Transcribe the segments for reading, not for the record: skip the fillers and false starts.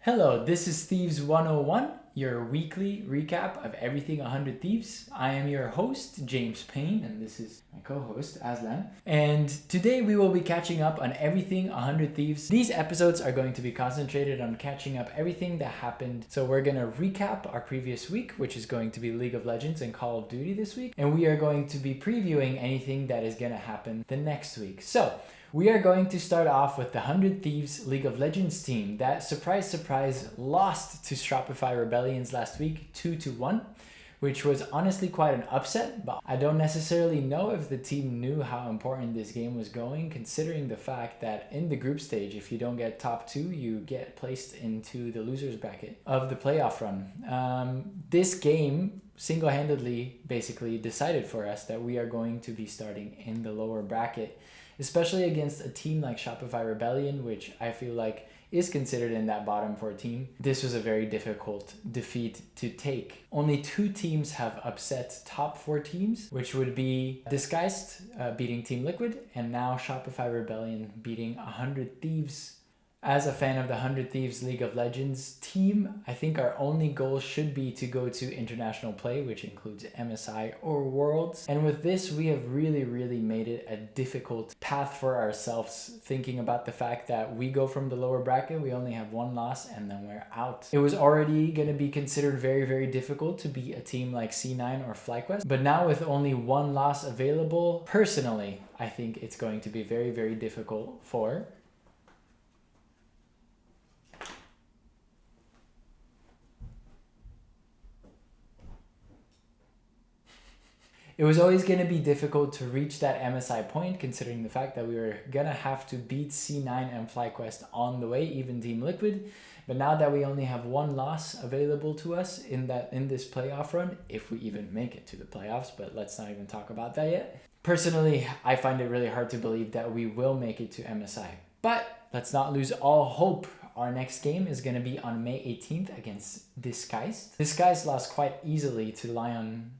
Hello, this is Thieves 101, your weekly recap of everything 100 Thieves. I am your host, James Payne, and this is my co-host, Aslan. And today we will be catching up on everything 100 Thieves. These episodes are going to be concentrated on catching up everything that happened. So we're going to recap our previous week, which is going to be League of Legends and Call of Duty this week. And we are going to be previewing anything that is going to happen the next week. So we are going to start off with the 100 Thieves League of Legends team that, surprise, surprise, lost to Shopify Rebellions last week 2-1, which was honestly quite an upset, but I don't necessarily know if the team knew how important this game was going, considering the fact that in the group stage, if you don't get top 2, you get placed into the losers bracket of the playoff run. This game single-handedly basically decided for us that we are going to be starting in the lower bracket, especially against a team like Shopify Rebellion, which I feel like is considered in that bottom 4 team. This was a very difficult defeat to take. Only 2 teams have upset top 4 teams, which would be Disguised beating Team Liquid, and now Shopify Rebellion beating 100 Thieves. As a fan of the 100 Thieves League of Legends team, I think our only goal should be to go to international play, which includes MSI or Worlds. And with this, we have really made it a difficult path for ourselves, thinking about the fact that we go from the lower bracket, we only have 1 loss, and then we're out. It was already going to be considered very difficult to beat a team like C9 or FlyQuest, but now with only 1 loss available, personally, I think it's going to be very difficult for It was always going to be difficult to reach that MSI point, considering the fact that we were going to have to beat C9 and FlyQuest on the way, even Team Liquid. But now that we only have 1 loss available to us in this playoff run, if we even make it to the playoffs, but let's not even talk about that yet. Personally, I find it really hard to believe that we will make it to MSI. But let's not lose all hope. Our next game is going to be on May 18th against Disguised. Disguised lost quite easily to Lion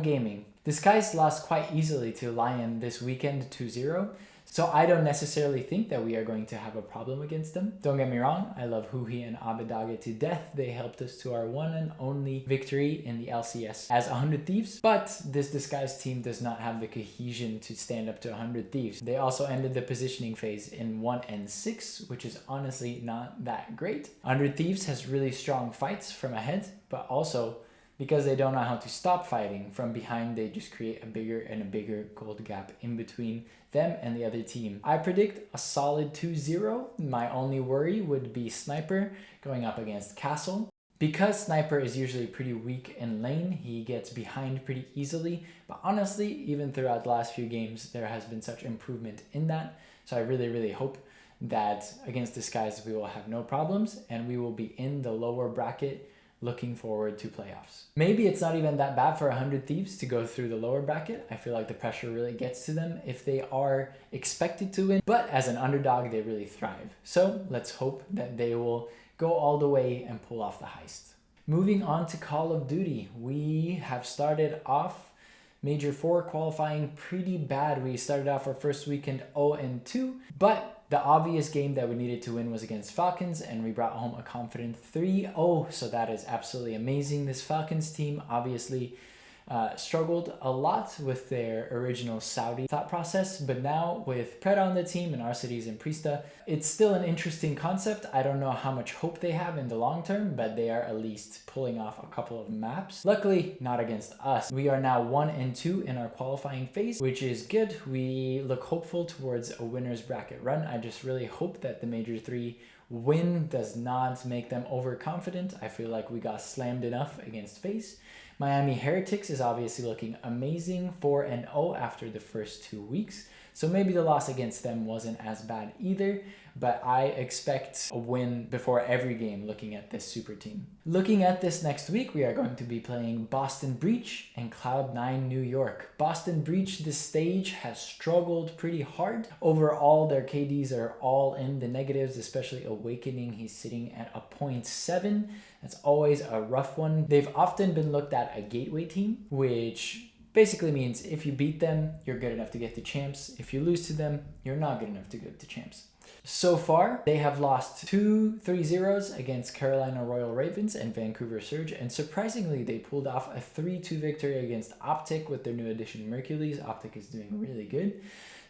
Gaming. Disguise lost quite easily to Lion this weekend 2-0, so I don't necessarily think that we are going to have a problem against them. Don't get me wrong, I love Huhi and Abedage to death. They helped us to our one and only victory in the LCS as 100 Thieves, but this Disguise team does not have the cohesion to stand up to 100 Thieves. They also ended the positioning phase in 1 and 6, which is honestly not that great. 100 Thieves has really strong fights from ahead, but also because they don't know how to stop fighting from behind, they just create a bigger and a bigger gold gap in between them and the other team. I predict a solid 2-0. My only worry would be Sniper going up against Castle. Because Sniper is usually pretty weak in lane, he gets behind pretty easily. But honestly, even throughout the last few games, there has been such improvement in that. So I really hope that against Disguise we will have no problems and we will be in the lower bracket, looking forward to playoffs. Maybe it's not even that bad for 100 Thieves to go through the lower bracket. I feel like the pressure really gets to them if they are expected to win, but as an underdog, they really thrive. So let's hope that they will go all the way and pull off the heist. Moving on to Call of Duty, we have started off Major 4 qualifying pretty bad. We started off our first weekend 0-2, but the obvious game that we needed to win was against Falcons, and we brought home a confident 3-0, so that is absolutely amazing. This Falcons team obviously struggled a lot with their original Saudi thought process, but now with Pred on the team and Arcides and Priesta, it's still an interesting concept. I don't know how much hope they have in the long term, but they are at least pulling off a couple of maps. Luckily, not against us. We are now 1-2 in our qualifying phase, which is good. We look hopeful towards a winner's bracket run. I just really hope that the Major 3 win does not make them overconfident. I feel like we got slammed enough against FaZe. Miami Heretics is obviously looking amazing, 4-0 after the first 2 weeks. So maybe the loss against them wasn't as bad either, but I expect a win before every game looking at this super team. Looking at this next week, we are going to be playing Boston Breach and Cloud9 New York. Boston Breach, this stage, has struggled pretty hard. Overall, their KDs are all in the negatives, especially Awakening. He's sitting at a 0.7. That's always a rough one. They've often been looked at a gateway team, which Basically means if you beat them, you're good enough to get to champs. If you lose to them, you're not good enough to get to champs. So far, they have lost 2 3-0s against Carolina Royal Ravens and Vancouver Surge, and surprisingly, they pulled off a 3-2 victory against Optic with their new addition Mercules. Optic is doing really good.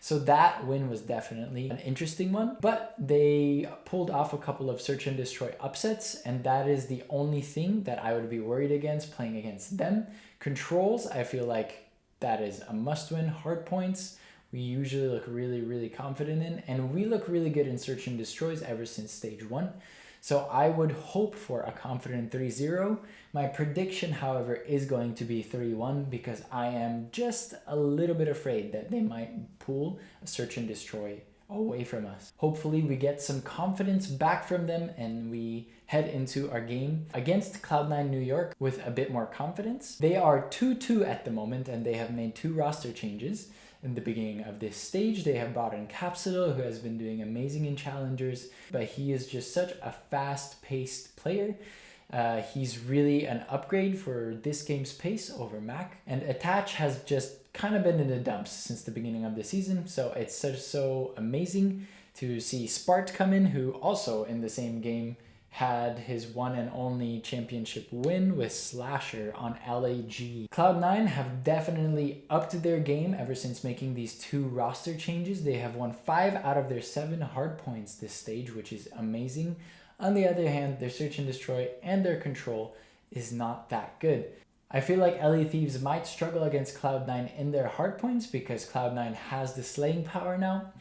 So that win was definitely an interesting one, but they pulled off a couple of search and destroy upsets, and that is the only thing that I would be worried against playing against them. Controls, I feel like that is a must-win. Hard points, we usually look really, really confident in, and we look really good in search and destroys ever since stage 1. So I would hope for a confident 3-0. My prediction, however, is going to be 3-1 because I am just a little bit afraid that they might pull a search and destroy away from us. Hopefully we get some confidence back from them and we head into our game against Cloud9 New York with a bit more confidence. They are 2-2 at the moment and they have made 2 roster changes. In the beginning of this stage, they have brought in Capsule, who has been doing amazing in Challengers, but he is just such a fast-paced player. He's really an upgrade for this game's pace over Mac. And Attach has just kind of been in the dumps since the beginning of the season, so it's so amazing to see Spart come in, who also in the same game had his one and only championship win with Slasher on LAG. Cloud9 have definitely upped their game ever since making these 2 roster changes. They have won 5 out of their 7 hard points this stage, which is amazing. On the other hand, their search and destroy and their control is not that good. I feel like LA Thieves might struggle against Cloud9 in their hard points because Cloud9 has the slaying power now.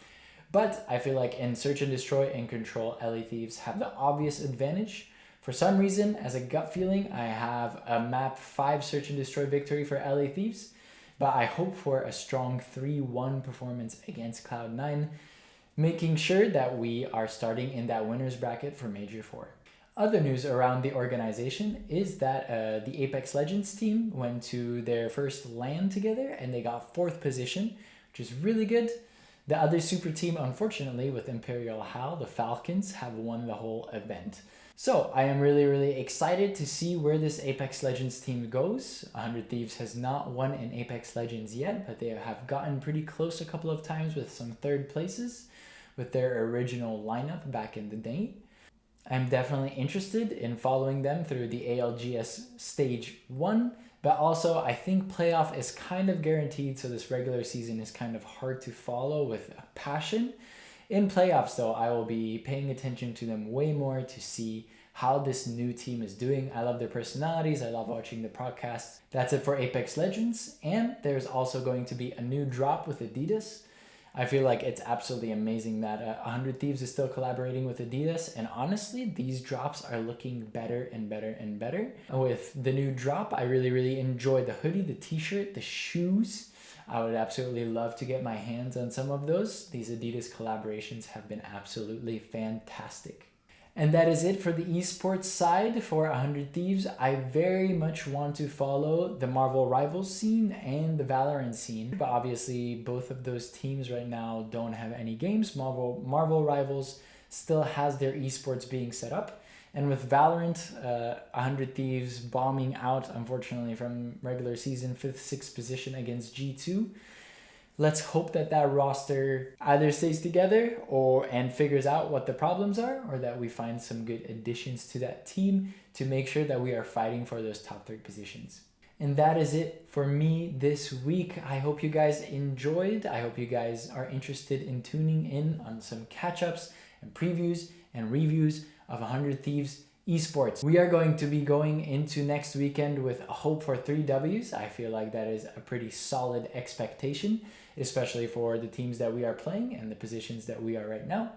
But I feel like in Search and Destroy and Control, LA Thieves have the obvious advantage. For some reason, as a gut feeling, I have a map 5 Search and Destroy victory for LA Thieves, but I hope for a strong 3-1 performance against Cloud9, making sure that we are starting in that winner's bracket for Major 4. Other news around the organization is that the Apex Legends team went to their first LAN together and they got 4th position, which is really good. The other super team, unfortunately, with Imperial Hal, the Falcons, have won the whole event. So I am really, really excited to see where this Apex Legends team goes. 100 Thieves has not won in Apex Legends yet, but they have gotten pretty close a couple of times with some 3rd places with their original lineup back in the day. I'm definitely interested in following them through the ALGS Stage 1, but also I think playoff is kind of guaranteed, so this regular season is kind of hard to follow with a passion. In playoffs though, I will be paying attention to them way more to see how this new team is doing. I love their personalities, I love watching the podcasts. That's it for Apex Legends, and there's also going to be a new drop with Adidas. I feel like it's absolutely amazing that 100 Thieves is still collaborating with Adidas, and honestly, these drops are looking better and better and better. With the new drop, I really, really enjoy the hoodie, the t-shirt, the shoes. I would absolutely love to get my hands on some of those. These Adidas collaborations have been absolutely fantastic. And that is it for the esports side for 100 Thieves. I very much want to follow the Marvel Rivals scene and the Valorant scene, but obviously both of those teams right now don't have any games. Marvel Rivals still has their esports being set up, and with Valorant, 100 Thieves bombing out, unfortunately, from regular season 5th, 6th position against G2. Let's hope that that roster either stays together and figures out what the problems are, or that we find some good additions to that team to make sure that we are fighting for those top 3 positions. And that is it for me this week. I hope you guys enjoyed. I hope you guys are interested in tuning in on some catch-ups and previews and reviews of 100 Thieves esports. We are going to be going into next weekend with a hope for 3 Ws. I feel like that is a pretty solid expectation, especially for the teams that we are playing and the positions that we are right now.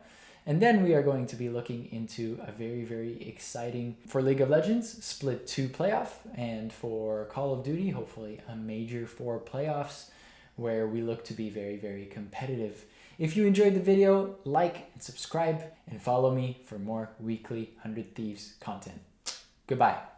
And then we are going to be looking into a very, very exciting, for League of Legends, Split 2 playoff, and for Call of Duty, hopefully a Major 4 playoffs, where we look to be very, very competitive. If you enjoyed the video, like and subscribe, and follow me for more weekly 100 Thieves content. Goodbye.